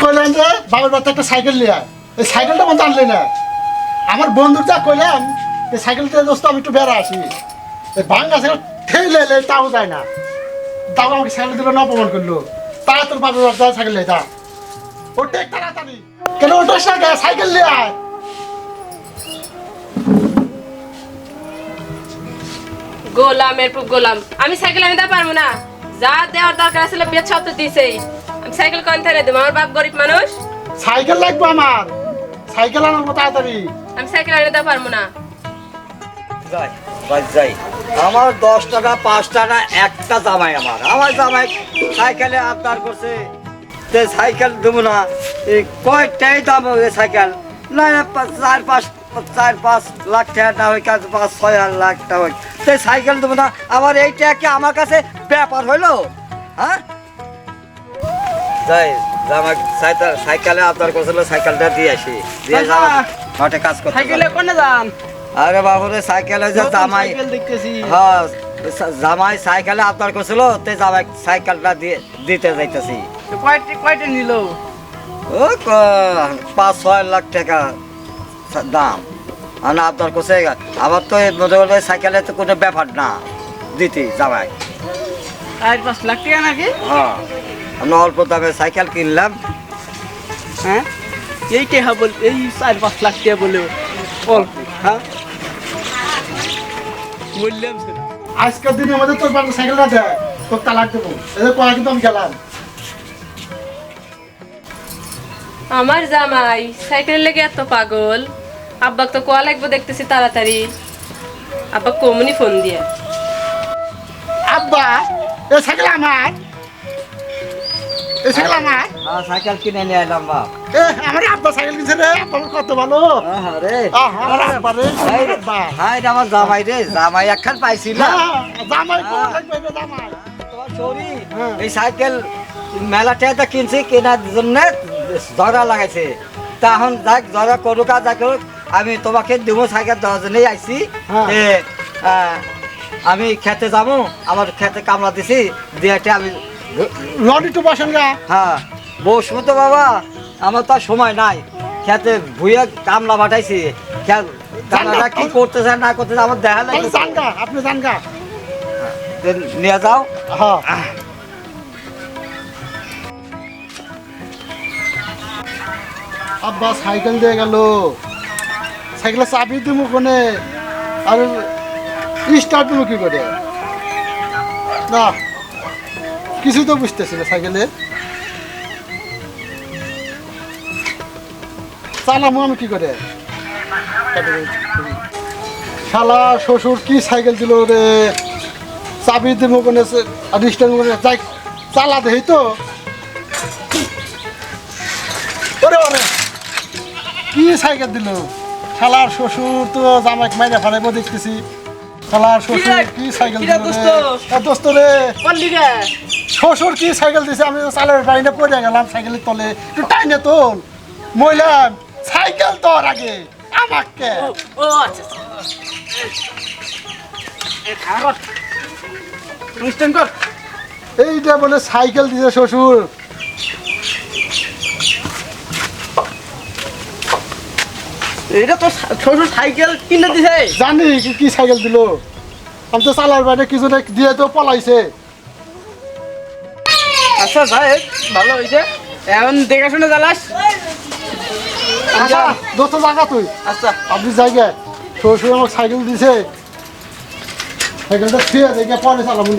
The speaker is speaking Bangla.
কইলেন যে বাবার বাড়িতে একটা সাইকেল নিয়ে আয়, এই সাইকেলটা মতো আনলি না। আমার বন্ধুর যা কইলাম এই সাইকেলটা দোস্ত আমি একটু বেড়া আসি, এই ভাঙ্গা সাইকেল ঠেলে তাও যায় না, তাও আমাকে সাইকেল দিল না, অপমান করলো। তা তোর বাবার বাড়িতে সাইকেল নিয়ে যা, ওটা তাড়াতাড়ি কেন ওটা সাইকেল নিয়ে আয়। গোলামের পুক গোলাম, আমি সাইকেল আনতে পারবো না। যা দেওয়ার দরকার ছিল বেচ সব তো দিছেই। আমি সাইকেল কোন থেকে দেবো? আমার বাপ গরিব মানুষ। সাইকেল লাগবে আমার, সাইকেল আনবো তাড়াতাড়ি। আমি সাইকেল আনতে পারবো না। যাই বাস যাই, আমার 10 টাকা 5 টাকা একটা জামাই, আমার জামাই সাইকেলে আবদার করছে, তে সাইকেল দেবো না। এই কয়টাই দাম হবে সাইকেল, না 4-5 লাখ টাকা না হয়, 5-6 লাখ টাকা হয়, তে সাইকেল দেবো না। আমার এইটা কি আমার কাছে ব্যাপার হইলো? হ্যাঁ যাই, জামাই সাইকেলে আবদার করছিল, সাইকেলটা দিয়ে আসি, দিয়ে যাওয়া মাঠে কাজ করতে। সাইকেলে কোনে যান? আরে বাবুরে সাইকেলে যে জামাই, দেখতেছি। হ্যাঁ জামাই সাইকেলে আবদার করছিল, তে জামাই সাইকেলটা দিতে যাইতেছি। কয়টা নিল? ও 5-6 লাখ টাকা দাম, আর আবদার করছে। আমার তো মনে করবে সাইকেলে তো কোনো ব্যাপার না দিতে জামাই। 4-5 লাখ টাকা নাকি? হ্যাঁ আমরা অল্প দামে সাইকেল কিনলাম। হ্যাঁ এই কে বল, এই 4-5 লাখ টাকা বলে অল্প? হ্যাঁ বললাম আজকের দিনের মধ্যে তোর বাবা সাইকেলটা দেয়, তোর তালাক দেবো। এদের পড়া কিন্তু আমি গেলাম। আমার জামাই সাইকেল লেগে এত পাগল, আব্বাক তো কোয়া লাগবে দেখতেছি তাড়াতাড়ি। আব্বা কমনি ফোন দিয়ে। আব্বা এই সাইকেল আমার, এই সাইকেল আমার। হ্যাঁ সাইকেল কিনে নিয়ে এলাম বাপ। আমার আব্বা সাইকেল কিনছে রে, আব্বা কত ভালো। আরে আমার আব্বা রে, আব্বা। হ্যাঁ এটা আমার জামাই রে, জামাই একখান পাইছিল। জামাই কোন লাগবে রে জামাই? তোমার শরী হ্যাঁ। এই সাইকেল মেলা টাকা কিনছি, কেনার জন্য ঝগড়া লাগাইছে। তা এখন যাক ঝগড়া করুক আর যাক করুক, আমি তোমাকে দেবো সাইকেল দেওয়ার জন্যই আইছি। হ্যাঁ। যে আমি খেতে যাবো, আমার খেতে কামলা দিছি, দিয়ে আমি লরি টু বসেন গা। হ্যাঁ বসবো তো বাবা, আমার তো আর সময় নাই। খেতে ভুয়ে কামলা বাটাইছি, কামলাটা কি করতেছে না করতেছে আমার দেখা আপনি লাগে। যান গা, আপনি যান গা। নিয়ে যাও। হ্যাঁ আব্বা সাইকেল দিয়ে গেল, সাইকেলের চাবি দিব কোনে, আর স্টার্ট দিব কি করে? না কিছু তো বুঝতেছি না, সাইকেলের চালামো আমি কি করে? শালা শ্বশুর কি সাইকেল দিল রে, চাবি দিব কোনে আর স্টার্ট দিব কোনে? যাই চালা দেই তো। ওরে ওরে কি সাইকেল দিল শালার শ্বশুর, তো জামাইকে মাইরে ফেলাইবো দেখতেছি। শালার শ্বশুর কি সাইকেল দিল রে দোস্ত রে, শ্বশুর কি সাইকেল দিছে, আমি চালের বাইরে পড়ে গেলাম সাইকেলের তলে। একটু টাইনে তোল মইলাম, সাইকেল তোর আগে আমাকে। ও আচ্ছা কর। এইটা বলে সাইকেল দিছে শ্বশুর। এটা তো শ্বশুর সাইকেল কিনে দিছে। জানি কি সাইকেল দিল, আমি তো চালার বাইরে কিছু দিয়ে তো পলাইছে। আচ্ছা ভাই ভালো হয়েছে, এখন দেখাশোনা চালাস। আচ্ছা দোস্ত জায়গা তুই, আচ্ছা আপনি জায়গায় শ্বশুর আমাকে সাইকেল দিছে, সাইকেলটা ছুঁয়ে দেখে পরে চালাবো।